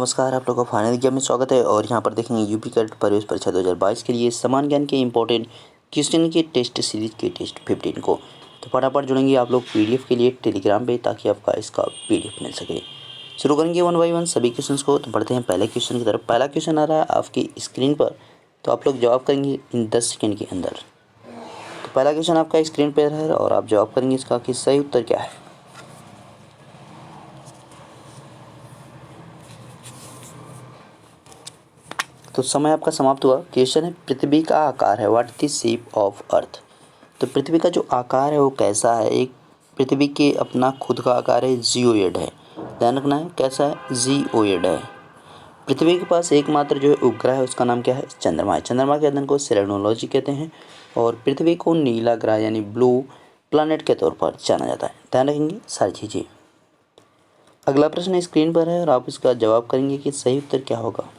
नमस्कार, आप लोगों का फाइनल एग्जाम में स्वागत है। और यहाँ पर देखेंगे यूपी कैट प्रवेश परीक्षा 2022 के लिए समान ज्ञान के इंपॉर्टेंट क्वेश्चन के टेस्ट सीरीज के टेस्ट 15 को। तो फटाफट जुड़ेंगे आप लोग पीडीएफ के लिए टेलीग्राम पे, ताकि आपका इसका पीडीएफ मिल सके। शुरू करेंगे 1 बाय 1 सभी क्वेश्चन को। तो बढ़ते हैं पहले क्वेश्चन की तरफ। पहला क्वेश्चन आ रहा है आपकी स्क्रीन पर, तो आप लोग जवाब करेंगे इन 10 सेकेंड के अंदर। तो पहला क्वेश्चन आपका स्क्रीन पर है और आप जवाब करेंगे इसका कि सही उत्तर क्या है। तो समय आपका समाप्त हुआ। क्वेश्चन है पृथ्वी का आकार है, what is the shape of earth. तो पृथ्वी का जो आकार है वो कैसा है। एक पृथ्वी के अपना खुद का आकार है, जियोइड है। ध्यान रखना है कैसा है, जियोइड है। पृथ्वी के पास एकमात्र जो है उपग्रह है, उसका नाम क्या है, चंद्रमा है। चंद्रमा के अध्ययन को सेरेनोलॉजी कहते हैं। और पृथ्वी को नीला ग्रह यानी ब्लू प्लैनेट के तौर पर जाना जाता है। ध्यान रखेंगे सारी चीज़ें। अगला प्रश्न स्क्रीन पर है और आप इसका जवाब करेंगे कि सही उत्तर क्या होगा।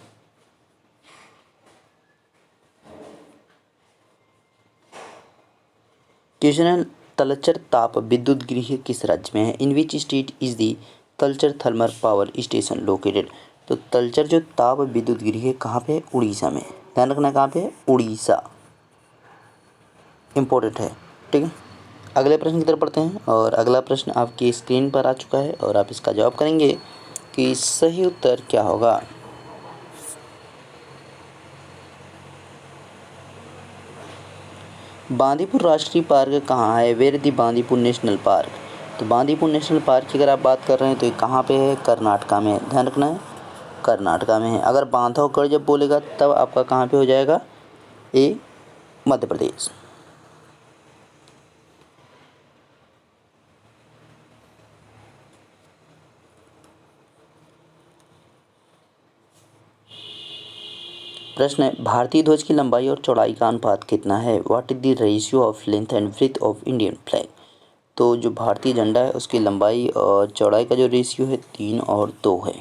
क्वेश्चन है तलचर ताप विद्युत गृह किस राज्य में है। In which state is the Talcher thermal power station located. तो तलचर जो ताप विद्युत गृह कहाँ पे है, उड़ीसा में। ध्यान रखना कहाँ पे है, उड़ीसा। इम्पोर्टेंट है, ठीक है। अगले प्रश्न की तरफ पढ़ते हैं और अगला प्रश्न आपकी स्क्रीन पर आ चुका है और आप इसका जवाब करेंगे कि सही उत्तर क्या होगा। बांदीपुर राष्ट्रीय पार्क कहाँ है, where the Bandipur national park. तो बांदीपुर नेशनल पार्क की अगर आप बात कर रहे हैं तो ये कहाँ पे है, कर्नाटका में है। ध्यान रखना है कर्नाटका में है। अगर बांधवगढ़ जब बोलेगा तब आपका कहाँ पे हो जाएगा, ये मध्य प्रदेश। प्रश्न है भारतीय ध्वज की लंबाई और चौड़ाई का अनुपात कितना है, what is the ratio of length and width of Indian flag. तो जो भारतीय झंडा है उसकी लंबाई और चौड़ाई का जो रेशियो है 3 और 2 है।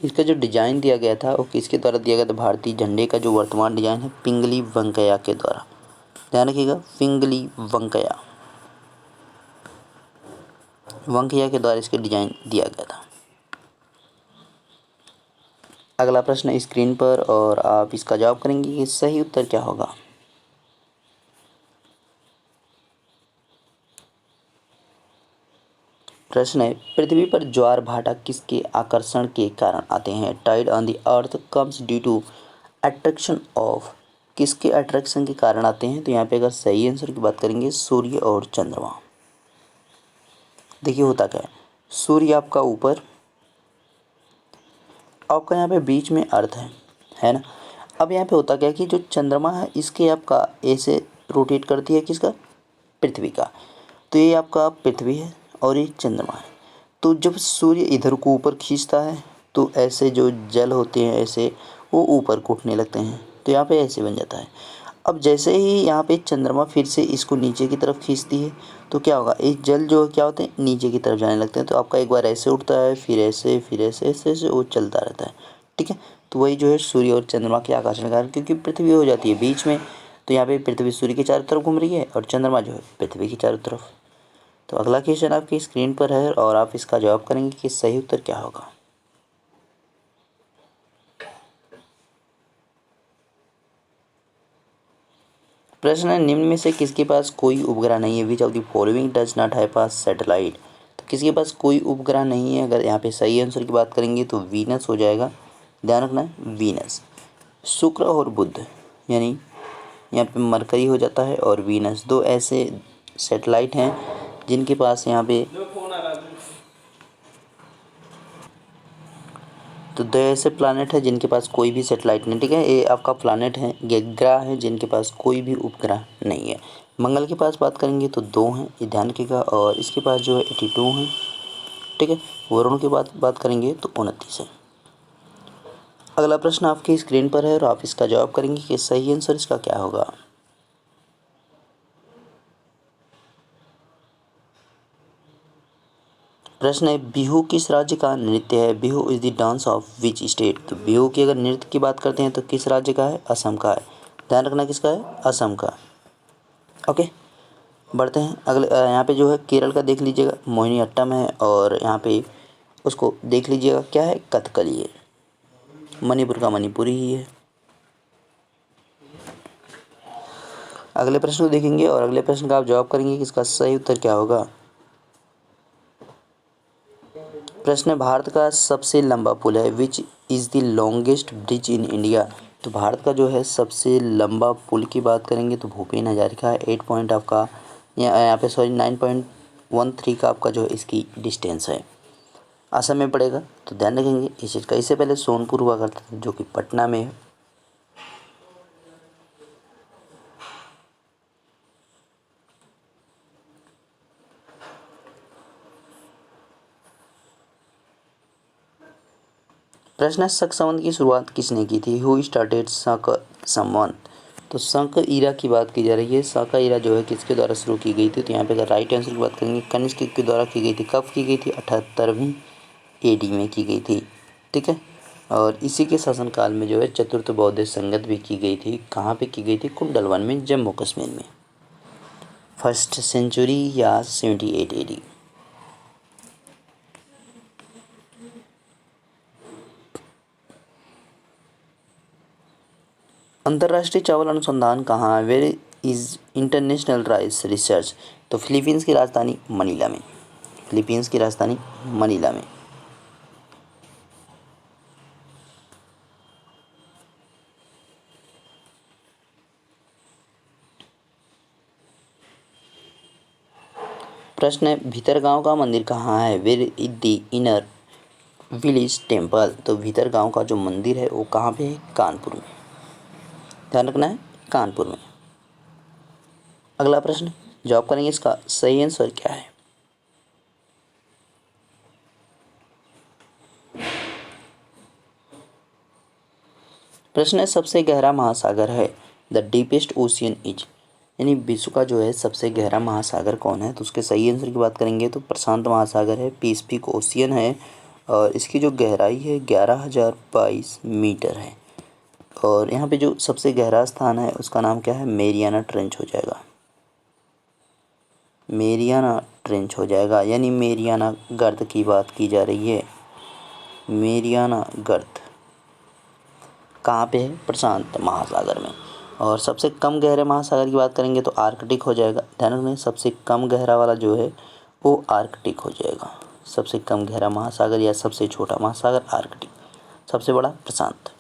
इसका जो डिज़ाइन दिया गया था वो किसके द्वारा दिया गया था, भारतीय झंडे का जो वर्तमान डिज़ाइन है पिंगली वेंकैया के द्वारा। ध्यान रखिएगा पिंगली वेंकैया के द्वारा इसके डिज़ाइन दिया गया था। अगला प्रश्न स्क्रीन पर और आप इसका जवाब करेंगे कि सही उत्तर क्या होगा। प्रश्न है पृथ्वी पर ज्वार भाटा किसके आकर्षण के कारण आते हैं। Tide on the earth comes due to attraction of, किसके अट्रैक्शन के कारण आते हैं। तो यहाँ पे अगर सही आंसर की बात करेंगे सूर्य और चंद्रमा। देखिए होता क्या है, सूर्य आपका ऊपर, आपका यहाँ पे बीच में अर्थ है ना। अब यहाँ पे होता क्या है कि जो चंद्रमा है इसके आपका ऐसे रोटेट करती है किसका, पृथ्वी का। तो ये आपका पृथ्वी है और ये चंद्रमा है। तो जब सूर्य इधर को ऊपर खींचता है तो ऐसे जो जल होते हैं ऐसे वो ऊपर को उठने लगते हैं, तो यहाँ पे ऐसे बन जाता है। अब जैसे ही यहाँ पे चंद्रमा फिर से इसको नीचे की तरफ खींचती है तो क्या होगा, ये जल जो क्या होते हैं नीचे की तरफ जाने लगते हैं। तो आपका एक बार ऐसे उठता है, फिर ऐसे, फिर ऐसे ऐसे ऐसे वो चलता रहता है, ठीक है। तो वही जो है सूर्य और चंद्रमा के आकर्षण का कारण, क्योंकि पृथ्वी हो जाती है बीच में, तो यहाँ पे पृथ्वी सूर्य के चारों तरफ घूम रही है और चंद्रमा जो है पृथ्वी की चारों तरफ। तो अगला क्वेश्चन आपकी स्क्रीन पर है और आप इसका जवाब करेंगे कि सही उत्तर क्या होगा। प्रश्न है निम्न में से किसके पास कोई उपग्रह नहीं है, which of the following does not have a satellite. तो किसके पास कोई उपग्रह नहीं है। अगर यहाँ पे सही आंसर की बात करेंगे तो वीनस हो जाएगा। ध्यान रखना है वीनस। शुक्र और बुध यानी यहाँ पे मरकरी हो जाता है और वीनस, दो ऐसे सैटेलाइट हैं जिनके पास यहाँ पे, तो दो ऐसे प्लानट है जिनके पास कोई भी सैटेलाइट नहीं, ठीक है। ये आपका प्लानट है, ये ग्रह है जिनके पास कोई भी उपग्रह नहीं है। मंगल के पास बात करेंगे तो 2 हैं, ये ध्यान रखिएगा, और इसके पास जो है 82 हैं, ठीक है। वरुण की बात करेंगे तो 29 है। अगला प्रश्न आपकी स्क्रीन पर है और आप इसका जवाब करेंगे कि सही आंसर इसका क्या होगा। प्रश्न है बिहू किस राज्य का नृत्य है, Bihu is the dance of which state. तो बिहू की अगर नृत्य की बात करते हैं तो किस राज्य का है, असम का है। ध्यान रखना किसका है, असम का। ओके, बढ़ते हैं अगले। यहाँ पे जो है केरल का देख लीजिएगा मोहिनी अट्टम है, और यहाँ पे उसको देख लीजिएगा क्या है, कथकली है। मणिपुर का मणिपुरी ही है। अगले प्रश्न को देखेंगे और अगले प्रश्न का आप जवाब करेंगे कि इसका सही उत्तर क्या होगा। प्रश्न है, भारत का सबसे लंबा पुल है which is the longest bridge in India. तो भारत का जो है सबसे लंबा पुल की बात करेंगे तो भूपेन हजारिका है। 8 पॉइंट आपका यहाँ पे सॉरी 9.13 का आपका जो है इसकी डिस्टेंस है। असम में पड़ेगा तो ध्यान रखेंगे इस चीज़ का। इससे पहले सोनपुर हुआ करता था जो कि पटना में है। प्रश्न है, शक संवत की शुरुआत किसने की थी। हु स्टार्टेड शक संवत। तो शक ईरा की बात की जा रही है। शक ईरा जो है किसके द्वारा शुरू की गई थी। तो यहाँ पे अगर राइट आंसर की बात करेंगे कनिष्क के द्वारा की गई थी। कब की गई थी, 78वीं AD में की गई थी। ठीक है। और इसी के शासनकाल में जो है चतुर्थ बौद्ध संगत भी की गई थी। कहाँ पे की गई थी, कुंडलवन में, जम्मू कश्मीर में। 1st सेंचुरी या 78 AD। अंतर्राष्ट्रीय चावल अनुसंधान कहाँ है। Where is international rice research. तो फिलीपींस की राजधानी मनीला में। फिलीपींस की राजधानी मनीला में। प्रश्न है, भीतरगांव का मंदिर कहाँ है। Where is the inner village temple. तो भीतरगांव का जो मंदिर है वो कहाँ पे है, कानपुर में। ध्यान रखना है, कानपुर में। अगला प्रश्न जवाब करेंगे इसका सही आंसर क्या है। प्रश्न है, सबसे गहरा महासागर है। The deepest ocean is. यानी विश्व का जो है सबसे गहरा महासागर कौन है। तो उसके सही आंसर की बात करेंगे तो प्रशांत महासागर है, पैसिफिक ओशियन है। और इसकी जो गहराई है 11,022 मीटर है। और यहाँ पे जो सबसे गहरा स्थान है उसका नाम क्या है, मेरियाना ट्रेंच हो जाएगा। मेरियाना ट्रेंच हो जाएगा, यानी मेरियाना गर्त की बात की जा रही है। मेरियाना गर्त कहाँ पे है, प्रशांत महासागर में। और सबसे कम गहरे महासागर की बात करेंगे तो आर्कटिक हो जाएगा। ध्यान रखना, सबसे कम गहरा वाला जो है वो आर्कटिक हो जाएगा। सबसे कम गहरा महासागर या सबसे छोटा महासागर आर्कटिक, सबसे बड़ा प्रशांत।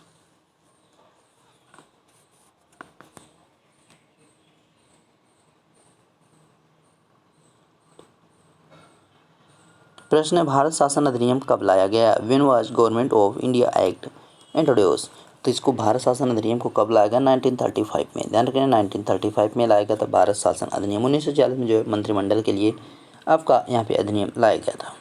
प्रश्न है, भारत शासन अधिनियम कब लाया गया। When was government of India act introduce. तो इसको भारत शासन अधिनियम को कब लाया गया, 1935 में। ध्यान रखें 1935 में लाया गया था भारत शासन अधिनियम। 1940 में जो है मंत्रिमंडल के लिए आपका यहाँ पे अधिनियम लाया गया था।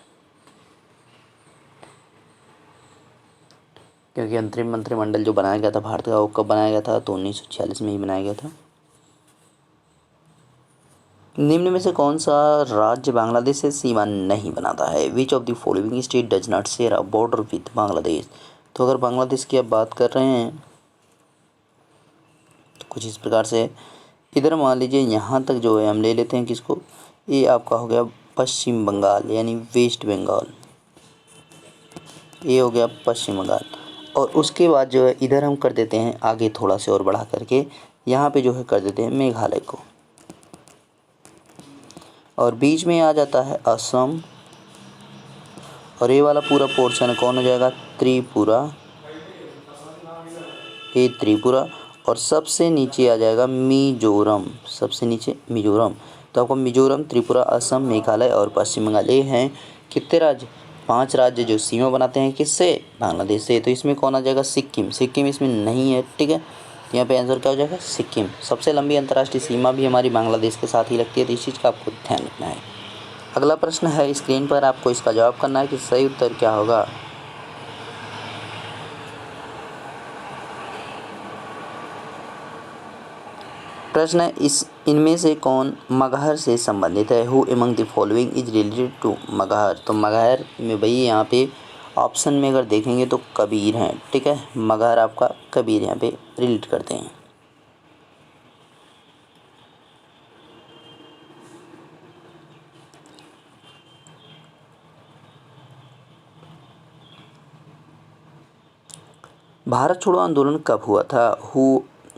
क्योंकि अंतरिम मंत्रिमंडल जो बनाया गया था भारत का वो कब बनाया गया था, तो 1946 में ही बनाया गया था। निम्न में से कौन सा राज्य बांग्लादेश से सीमा नहीं बनाता है। Which of the following state does not share a border with Bangladesh. तो अगर बांग्लादेश की आप बात कर रहे हैं तो कुछ इस प्रकार से इधर मान लीजिए यहाँ तक जो है हम ले लेते हैं किसको, ये आपका हो गया पश्चिम बंगाल यानी वेस्ट बंगाल। ये हो गया पश्चिम बंगाल। और उसके बाद जो है इधर हम कर देते हैं आगे थोड़ा से और बढ़ा करके यहाँ पे जो है कर देते हैं मेघालय को। और बीच में आ जाता है असम। और ये वाला पूरा पोर्शन कौन हो जाएगा, त्रिपुरा। ये त्रिपुरा। और सबसे नीचे आ जाएगा मिजोरम, सबसे नीचे मिजोरम। तो आपको मिजोरम, त्रिपुरा, असम, मेघालय और पश्चिम बंगाल ये हैं कितने राज्य, 5 राज्य जो सीमा बनाते हैं किससे, बांग्लादेश से। तो इसमें कौन आ जाएगा, सिक्किम। सिक्किम इसमें नहीं है, ठीक है। यहाँ पे आंसर क्या हो जाएगा, सिक्किम। सबसे लंबी अंतर्राष्ट्रीय सीमा भी हमारी बांग्लादेश के साथ ही लगती है, तो इस चीज़ का आपको ध्यान रखना है। अगला प्रश्न है स्क्रीन पर, आपको इसका जवाब करना है कि सही उत्तर क्या होगा। प्रश्न है, इस इनमें से कौन मगहर से संबंधित है। Who among the following is related to Maghar. तो मगहर में भाई यहाँ पे ऑप्शन में अगर देखेंगे तो कबीर हैं, ठीक है। मगहर आपका कबीर यहाँ पे रिलेट करते हैं। भारत छोड़ो आंदोलन कब हुआ था?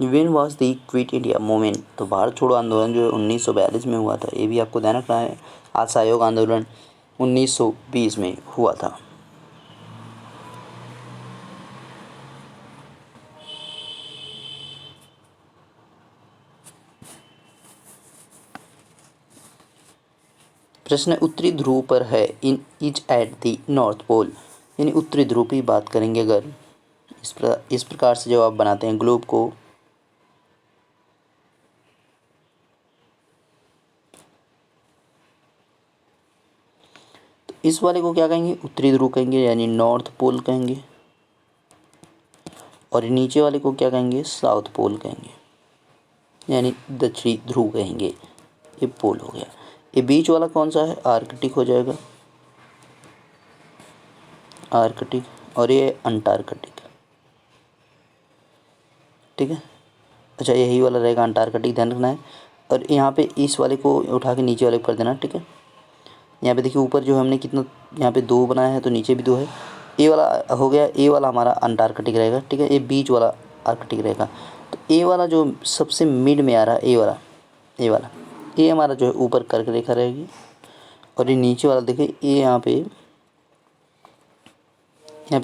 When was the quit India movement? तो भारत छोड़ो आंदोलन जो है 1942 में हुआ था, ये भी आपको ध्यान रखना है। असहयोग आंदोलन 1920 में हुआ था। प्रश्न है, उत्तरी ध्रुव पर है in is at the north pole, यानी उत्तरी ध्रुव की बात करेंगे अगर इस प्रकार से जब आप बनाते हैं ग्लोब को, तो इस वाले को क्या कहेंगे? उत्तरी ध्रुव कहेंगे, यानी नॉर्थ पोल कहेंगे। और नीचे वाले को क्या कहेंगे? साउथ पोल कहेंगे, यानी दक्षिणी ध्रुव कहेंगे। ये पोल हो गया। ये बीच वाला कौन सा है? आर्कटिक हो जाएगा, आर्कटिक। और ये अंटार्कटिक, ठीक है। अच्छा, यही वाला रहेगा अंटार्कटिक, ध्यान रखना है। और यहाँ पे इस वाले को उठा के नीचे वाले को कर देना, ठीक है। यहाँ पे देखिए ऊपर जो हमने कितना यहाँ पे 2 बनाया है, तो नीचे भी 2 है। ए वाला हो गया, ए वाला हमारा अंटार्कटिक रहेगा, ठीक है। ये बीच वाला आर्कटिक रहेगा। तो ए वाला जो सबसे मिड में आ रहा है, ए वाला ये हमारा जो है ऊपर कर्क रेखा रहेगी। और ये नीचे वाला देखिए, ये यहाँ पे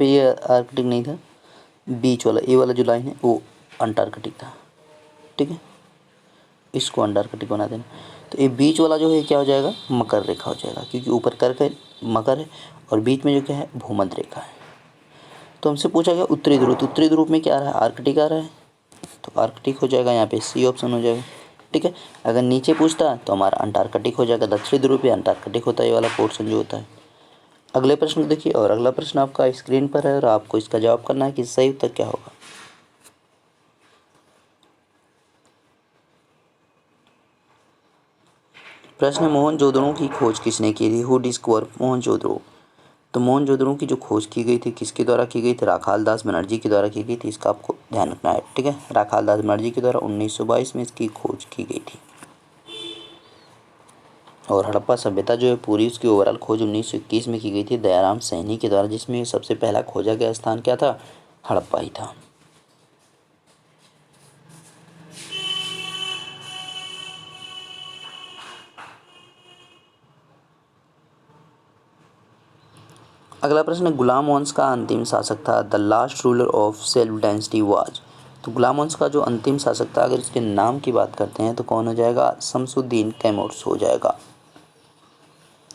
ये आर्कटिक नहीं था, बीच वाला ए वाला जो लाइन है वो अंटार्कटिक था, ठीक है। इसको अंटार्कटिक बना देना। तो ये बीच वाला जो है क्या हो जाएगा? मकर रेखा हो जाएगा, क्योंकि ऊपर कर्क है, मकर है, और बीच में जो क्या है? भूमध्य रेखा है। तो हमसे पूछा गया उत्तरी ध्रुव, तो उत्तरी ध्रुव में क्या आ रहा है? आर्कटिक आ रहा है, तो आर्कटिक हो जाएगा, यहाँ पे सी ऑप्शन हो जाएगा, ठीक है। अगर नीचे पूछता तो हमारा अंटार्कटिक हो जाएगा, दक्षिणी ध्रुव पे अंटार्कटिक होता है, ये वाला पोर्शन जो होता है। अगले प्रश्न को देखिए, और अगला प्रश्न आपका स्क्रीन पर है और आपको इसका जवाब करना है कि सही उत्तर क्या होगा। प्रश्न, मोहनजोदड़ो की खोज किसने की थी? Who discover Mohenjodaro? तो मोहनजोदड़ो की जो खोज की गई थी किसके द्वारा की गई थी? राखाल दास बनर्जी के द्वारा की गई थी, इसका आपको ध्यान रखना है, ठीक है। राखाल दास बनर्जी के द्वारा 1922 में इसकी खोज की गई थी। और हड़प्पा सभ्यता जो है पूरी, उसकी ओवरऑल खोज 1921 में की गई थी दयाराम सैनी के द्वारा, जिसमें सबसे पहला खोजा गया स्थान क्या था? हड़प्पा ही था। अगला प्रश्न, गुलाम वंश का अंतिम शासक था? The last ruler of self dynasty was? तो गुलाम वंश का जो अंतिम शासक था, अगर इसके नाम की बात करते हैं तो कौन हो जाएगा? शमसुद्दीन कैमूर्स हो जाएगा,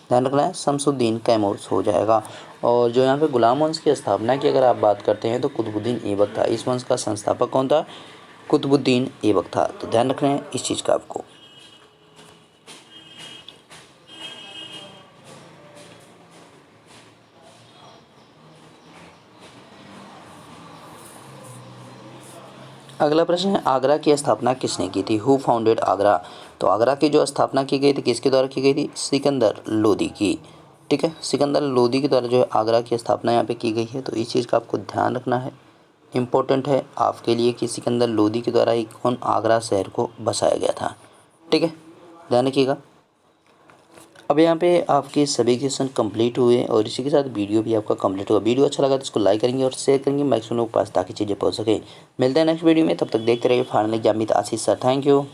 ध्यान रखना है, शमसुद्दीन कैमूर्स हो जाएगा। और जो यहाँ पे गुलाम वंश की स्थापना की अगर आप बात करते हैं तो कुतुबुद्दीन ऐबक था। इस वंश का संस्थापक कौन था? कुतुबुद्दीन ऐबक था। तो ध्यान रखना है इस चीज़ का आपको। अगला प्रश्न है, आगरा की स्थापना किसने की थी? Who founded Agra? तो आगरा की जो स्थापना की गई थी किसके द्वारा की गई थी? सिकंदर लोदी की, ठीक है। सिकंदर लोदी के द्वारा जो है आगरा की स्थापना यहाँ पे की गई है। तो इस चीज़ का आपको ध्यान रखना है, इम्पोर्टेंट है आपके लिए कि सिकंदर लोदी के द्वारा ही कौन आगरा शहर को बसाया गया था, ठीक है, ध्यान रखिएगा। अब यहाँ पे आपके सभी क्वेश्चन कंप्लीट हुए और इसी के साथ वीडियो भी आपका कंप्लीट होगा। वीडियो अच्छा लगा तो इसको लाइक करेंगे और शेयर करेंगे मैक्सिमम लोग के पास, ताकि चीज़ें पहुँच सके। मिलते हैं नेक्स्ट वीडियो में, तब तक देखते रहिए final exam with Ashish sir. Thank you.